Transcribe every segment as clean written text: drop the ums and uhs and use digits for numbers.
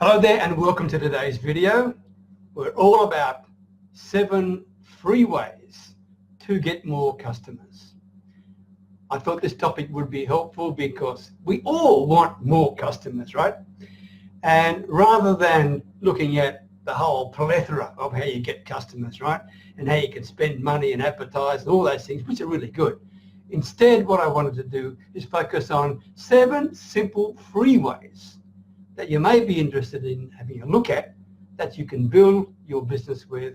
Hello there and welcome to today's video. We're all about 7 free ways to get more customers. I thought this topic would be helpful because we all want more customers, right? And rather than looking at the whole plethora of how you get customers, right? And how you can spend money and advertise and all those things, which are really good. Instead, what I wanted to do is focus on 7 simple free ways that you may be interested in having a look at, that you can build your business with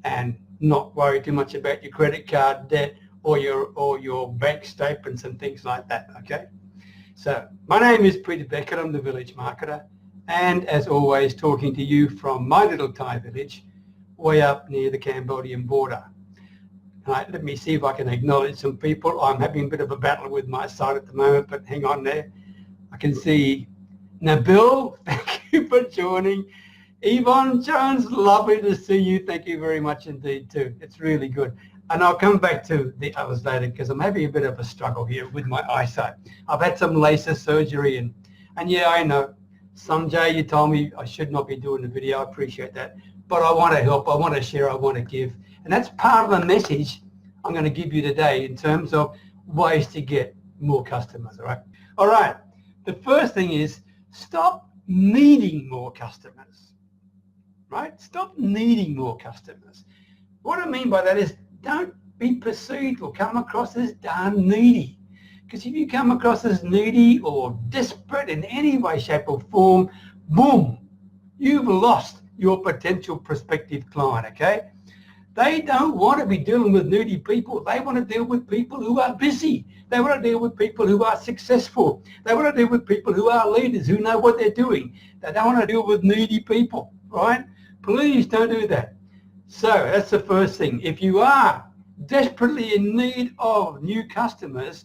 and not worry too much about your credit card debt or your bank statements and things like that, okay? So my name is Peter Beckenham, the village marketer, and as always talking to you from my little Thai village way up near the Cambodian border. All right, let me see if I can acknowledge some people. I'm having a bit of a battle with my site at the moment, but hang on there. I can see Nabil, thank you for joining. Yvonne Jones, lovely to see you. Thank you very much indeed too. It's really good. And I'll come back to the others later because I'm having a bit of a struggle here with my eyesight. I've had some laser surgery and yeah, I know. Sanjay, you told me I should not be doing the video. I appreciate that. But I want to help. I want to share. I want to give. And that's part of the message I'm going to give you today in terms of ways to get more customers, all right? All right. The first thing is stop needing more customers, right? Stop needing more customers. What I mean by that is don't be perceived or come across as darn needy. Because if you come across as needy or desperate in any way, shape or form, boom, you've lost your potential prospective client, okay? They don't want to be dealing with needy people. They want to deal with people who are busy. They want to deal with people who are successful. They want to deal with people who are leaders, who know what they're doing. They don't want to deal with needy people, right? Please don't do that. So that's the first thing. If you are desperately in need of new customers,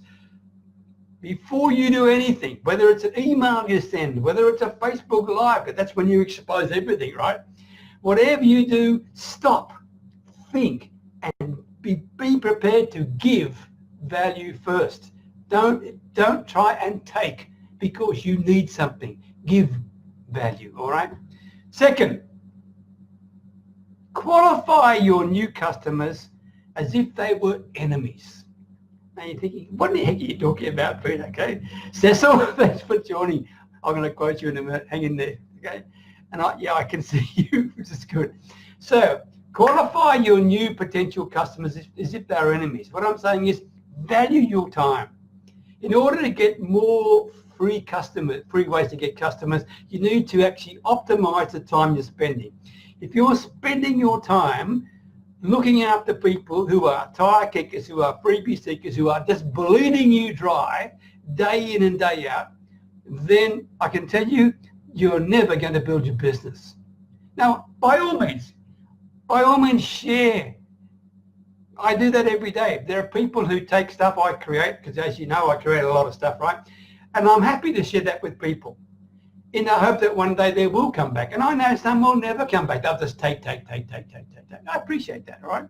before you do anything, whether it's an email you send, whether it's a Facebook Live, because that's when you expose everything, right? Whatever you do, stop. Think and be prepared to give value first. Don't try and take because you need something. Give value, all right? Second, qualify your new customers as if they were enemies. Now you're thinking, what the heck are you talking about, Peter? Okay, Cecil, thanks for joining. I'm going to quote you in a minute. Hang in there, okay? And I can see you, which is good. So qualify your new potential customers as if they're enemies. What I'm saying is value your time. In order to get more free ways to get customers, you need to actually optimize the time you're spending. If you're spending your time looking after people who are tire kickers, who are freebie seekers, who are just bleeding you dry day in and day out, then I can tell you, you're never going to build your business. Now, by all means, share. I do that every day. There are people who take stuff I create, because as you know, I create a lot of stuff, right? And I'm happy to share that with people in the hope that one day they will come back. And I know some will never come back. They'll just take. I appreciate that, all right?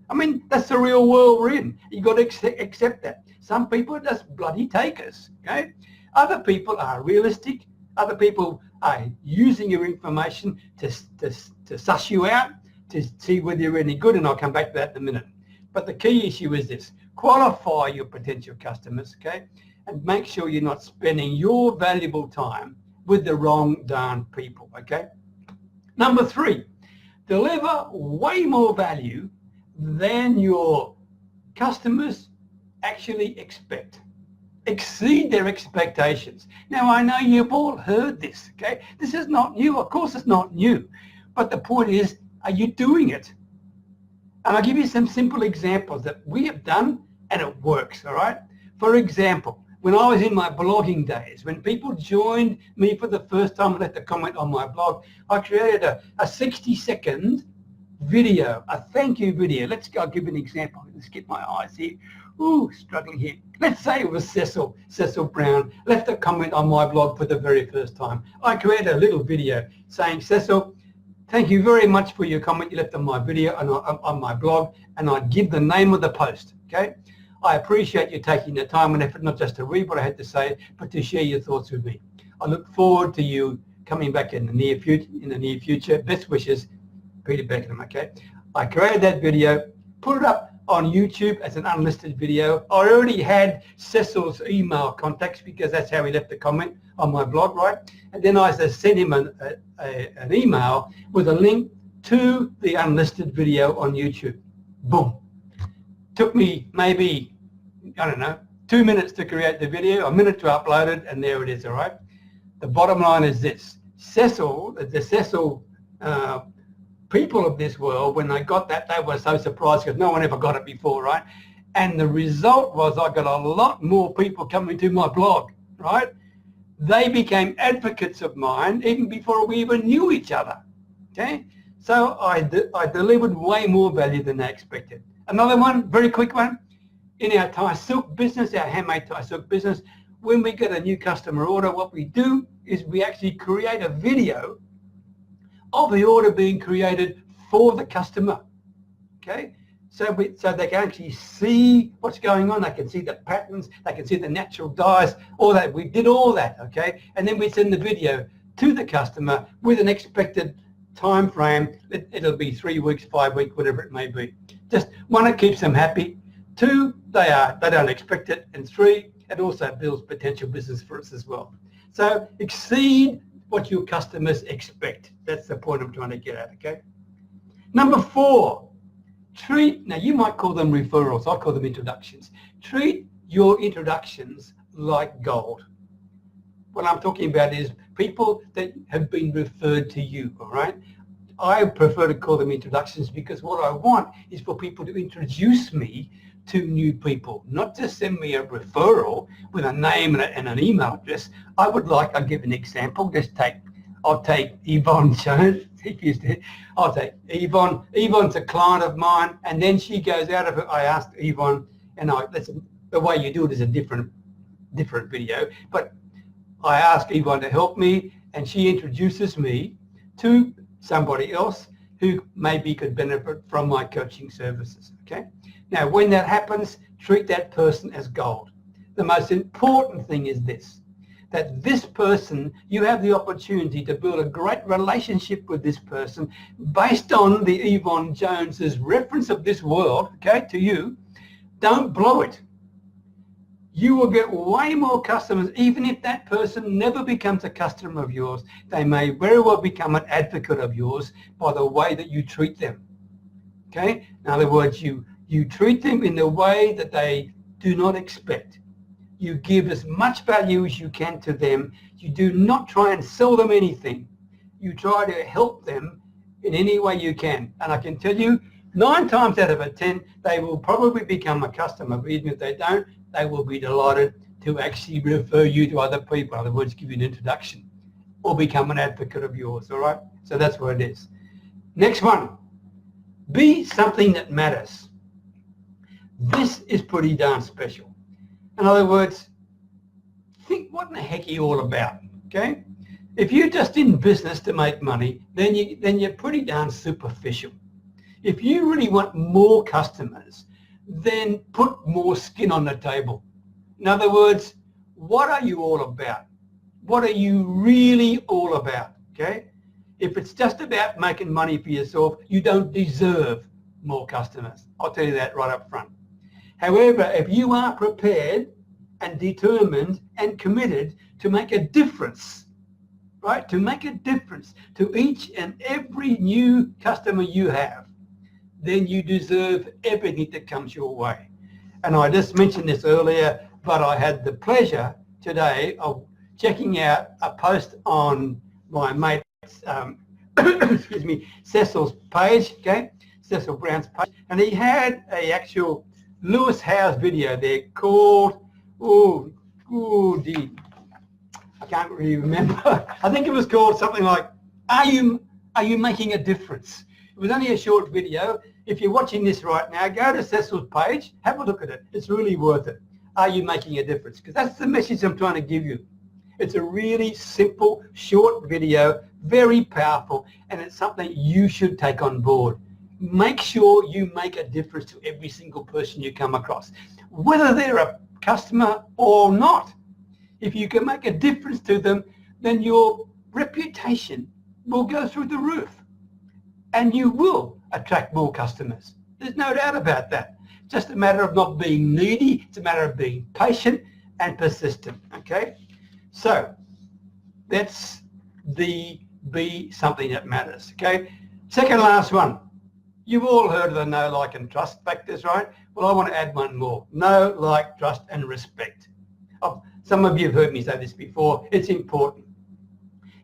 I mean, that's the real world we're in. You've got to accept that. Some people are just bloody takers, okay? Other people are realistic. Other people are using your information to suss you out, to see whether you're any good, and I'll come back to that in a minute. But the key issue is this: qualify your potential customers, okay? And make sure you're not spending your valuable time with the wrong darn people, okay? Number 3, deliver way more value than your customers actually expect. Exceed their expectations. Now, I know you've all heard this, okay? This is not new. Of course, it's not new. But the point is, are you doing it? And I'll give you some simple examples that we have done and it works, all right? For example, when I was in my blogging days, when people joined me for the first time and left a comment on my blog, I created a 60-second video, a thank you video. I'll give you an example. Let's get my eyes here. Ooh, struggling here. Let's say it was Cecil Brown, left a comment on my blog for the very first time. I created a little video saying, Cecil, thank you very much for your comment you left on my video and on my blog, and I'd give the name of the post, okay? I appreciate you taking the time and effort not just to read what I had to say, but to share your thoughts with me. I look forward to you coming back in the near future. Best wishes, Peter Beckenham. Okay, I created that video, put it up on YouTube as an unlisted video. I already had Cecil's email contacts because that's how he left the comment on my blog, right? And then I just sent him an email with a link to the unlisted video on YouTube. Boom. Took me maybe, I don't know, 2 minutes to create the video, a minute to upload it, and there it is, all right? The bottom line is this. The Cecil people of this world, when they got that, they were so surprised because no one ever got it before, right? And the result was I got a lot more people coming to my blog, right? They became advocates of mine even before we even knew each other, okay? So I delivered way more value than they expected. Another one, very quick one, in our Thai silk business, our handmade Thai silk business, when we get a new customer order, what we do is we actually create a video of the order being created for the customer, okay? So they can actually see what's going on. They can see the patterns. They can see the natural dyes, all that. We did all that, okay? And then we send the video to the customer with an expected time frame. It'll be 3 weeks, 5 weeks, whatever it may be. Just one, it keeps them happy. Two, they don't expect it. And three, it also builds potential business for us as well. So exceed what your customers expect. That's the point I'm trying to get at, okay? Number 4, now you might call them referrals, I call them introductions. Treat your introductions like gold. What I'm talking about is people that have been referred to you, all right? I prefer to call them introductions because what I want is for people to introduce me to new people, not just send me a referral with a name and an email address. I'll give an example. I'll take Yvonne Jones. I'll take Yvonne. Yvonne's a client of mine, and then she goes out of it. I asked Yvonne, and the way you do it is a different video, but I asked Yvonne to help me, and she introduces me to somebody else who maybe could benefit from my coaching services, okay? Now, when that happens, treat that person as gold. The most important thing is this, that this person, you have the opportunity to build a great relationship with this person based on the Yvonne Jones's reference of this world, okay, to you. Don't blow it. You will get way more customers, even if that person never becomes a customer of yours. They may very well become an advocate of yours by the way that you treat them, okay? In other words, you treat them in the way that they do not expect. You give as much value as you can to them. You do not try and sell them anything. You try to help them in any way you can. And I can tell you, 9 times out of 10, they will probably become a customer. But even if they don't, they will be delighted to actually refer you to other people. In other words, give you an introduction or become an advocate of yours, all right? So that's what it is. Next one, be something that matters. This is pretty darn special. In other words, think what in the heck are you all about, okay? If you're just in business to make money, then you're pretty darn superficial. If you really want more customers, then put more skin on the table. In other words, what are you all about? What are you really all about, okay? If it's just about making money for yourself, you don't deserve more customers. I'll tell you that right up front. However, if you are prepared and determined and committed to make a difference, right, to make a difference to each and every new customer you have, then you deserve everything that comes your way. And I just mentioned this earlier, but I had the pleasure today of checking out a post on my mate's, excuse me, Cecil's page, okay, Cecil Brown's page, and he had a actual Lewis Howes video there called, I can't really remember. I think it was called something like, Are you making a difference? It was only a short video. If you're watching this right now, go to Cecil's page, have a look at it. It's really worth it. Are you making a difference? Because that's the message I'm trying to give you. It's a really simple, short video, very powerful, and it's something you should take on board. Make sure you make a difference to every single person you come across, whether they're a customer or not. If you can make a difference to them, then you're reputation will go through the roof and you will attract more customers. There's no doubt about that. It's just a matter of not being needy. It's a matter of being patient and persistent, okay? So that's the be something that matters, okay? Second last one. You've all heard of the know, like, and trust factors, right? Well, I want to add one more. Know, like, trust, and respect. Oh, some of you have heard me say this before. It's important.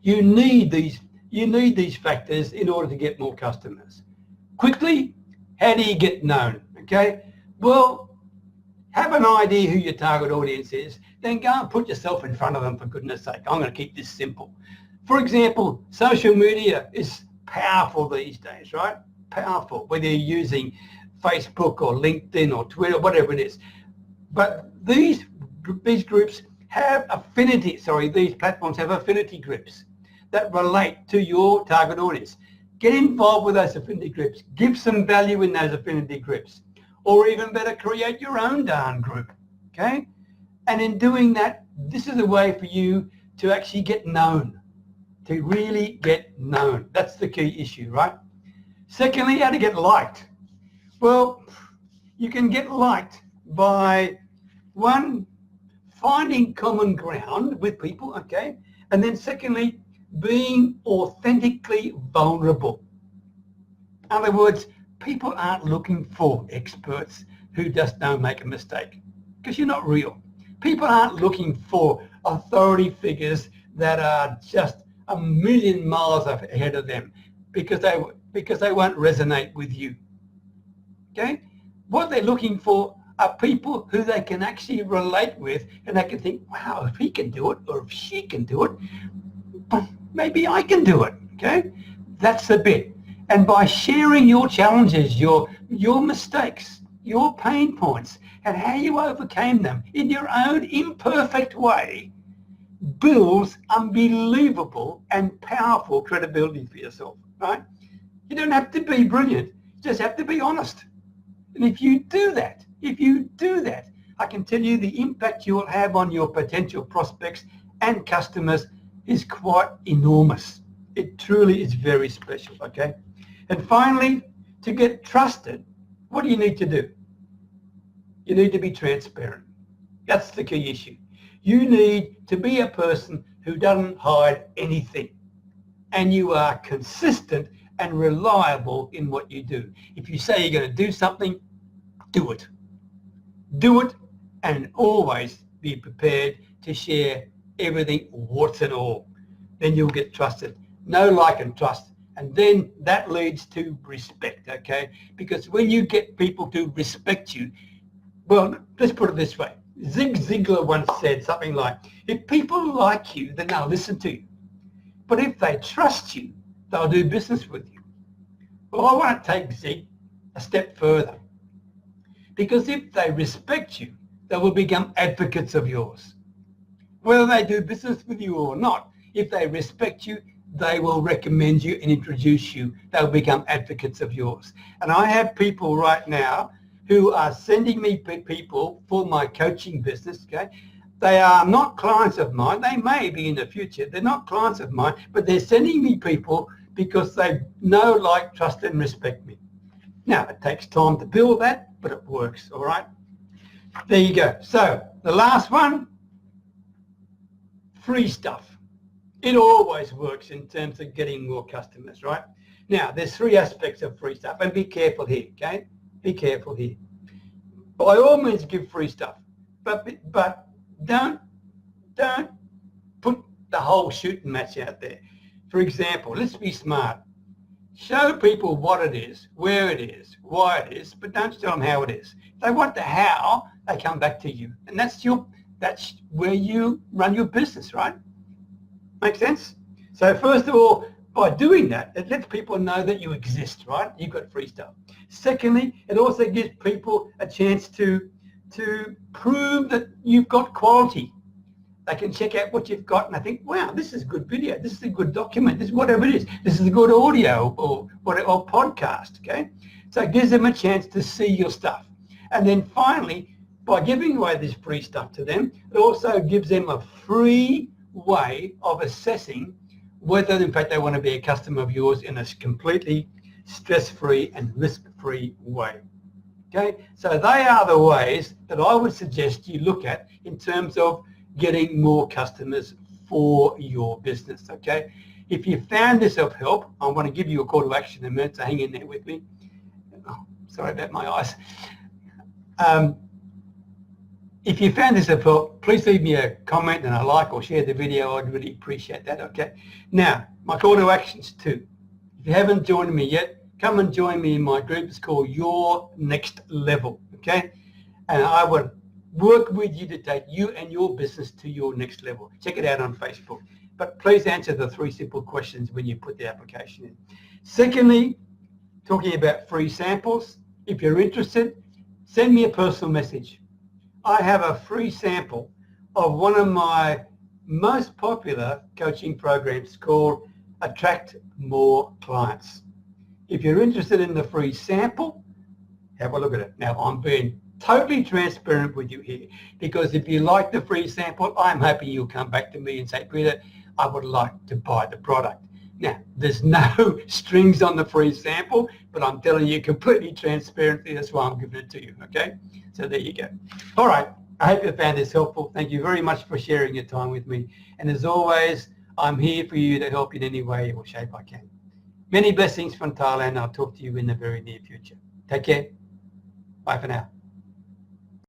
You need these factors in order to get more customers. Quickly, how do you get known, okay? Well, have an idea who your target audience is, then go and put yourself in front of them, for goodness sake. I'm going to keep this simple. For example, social media is powerful these days, right? Powerful, whether you're using Facebook or LinkedIn or Twitter, whatever it is. But these groups have these platforms have affinity groups that relate to your target audience. Get involved with those affinity groups. Give some value in those affinity groups. Or even better, create your own darn group, okay? And in doing that, this is a way for you to actually get known, to really get known. That's the key issue, right? Secondly, how to get liked. Well, you can get liked by, one, finding common ground with people, okay? And then secondly, being authentically vulnerable. In other words, people aren't looking for experts who just don't make a mistake, because you're not real. People aren't looking for authority figures that are just a million miles ahead of them because they won't resonate with you. Okay? What they're looking for are people who they can actually relate with, and they can think, wow, if he can do it or if she can do it, maybe I can do it. Okay? That's the bit. And by sharing your challenges, your mistakes, your pain points, and how you overcame them in your own imperfect way, builds unbelievable and powerful credibility for yourself, right? You don't have to be brilliant. You just have to be honest. And if you do that, I can tell you the impact you will have on your potential prospects and customers is quite enormous. It truly is very special, okay? And finally, to get trusted, what do you need to do? You need to be transparent. That's the key issue. You need to be a person who doesn't hide anything, and you are consistent and reliable in what you do. If you say you're going to do something, do it. Do it, and always be prepared to share everything, warts and all. Then you'll get trusted. Know, like, and trust. And then that leads to respect, okay? Because when you get people to respect you, well, let's put it this way. Zig Ziglar once said something like, if people like you, then they'll listen to you. But if they trust you, they'll do business with you. Well, I want to take Zig a step further. Because if they respect you, they will become advocates of yours. Whether they do business with you or not, if they respect you, they will recommend you and introduce you. They'll become advocates of yours. And I have people right now who are sending me people for my coaching business, okay? They are not clients of mine. They may be in the future. They're not clients of mine, but they're sending me people because they know, like, trust, and respect me. Now, it takes time to build that, but it works, all right? There you go. So the last one, free stuff. It always works in terms of getting more customers, right? Now, there's three aspects of free stuff, and be careful here, okay? Be careful here. By all means, give free stuff, but don't put the whole shooting match out there. For example, let's be smart. Show people what it is, where it is, why it is, but don't tell them how it is. If they want the how, they come back to you, and that's where you run your business, right? Make sense? So first of all, by doing that, it lets people know that you exist, right? You've got free stuff. Secondly, it also gives people a chance to prove that you've got quality. They can check out what you've got and they think, wow, this is a good video, this is a good document, this is whatever it is, this is a good audio or podcast, okay? So it gives them a chance to see your stuff. And then finally, by giving away this free stuff to them, it also gives them a free way of assessing whether in fact they want to be a customer of yours in a completely stress-free and risk-free way. Okay, so they are the ways that I would suggest you look at in terms of getting more customers for your business. Okay, if you found this of help, I want to give you a call to action in a minute, so hang in there with me. Oh, sorry about my eyes. If you found this of help, please leave me a comment and a like or share the video. I'd really appreciate that. Okay, now my call to actions too. If you haven't joined me yet, come and join me in my group. It's called Your Next Level, okay? And I would work with you to take you and your business to your next level. Check it out on Facebook. But please answer the 3 simple questions when you put the application in. Secondly, talking about free samples. If you're interested, send me a personal message. I have a free sample of one of my most popular coaching programs called Attract More Clients. If you're interested in the free sample, have a look at it. Now, I'm being totally transparent with you here, because if you like the free sample, I'm hoping you'll come back to me and say, Peter, I would like to buy the product. Now, there's no strings on the free sample, but I'm telling you completely transparently, that's why I'm giving it to you, okay? So there you go. All right, I hope you found this helpful. Thank you very much for sharing your time with me. And as always, I'm here for you to help in any way or shape I can. Many blessings from Thailand. I'll talk to you in the very near future. Take care. Bye for now.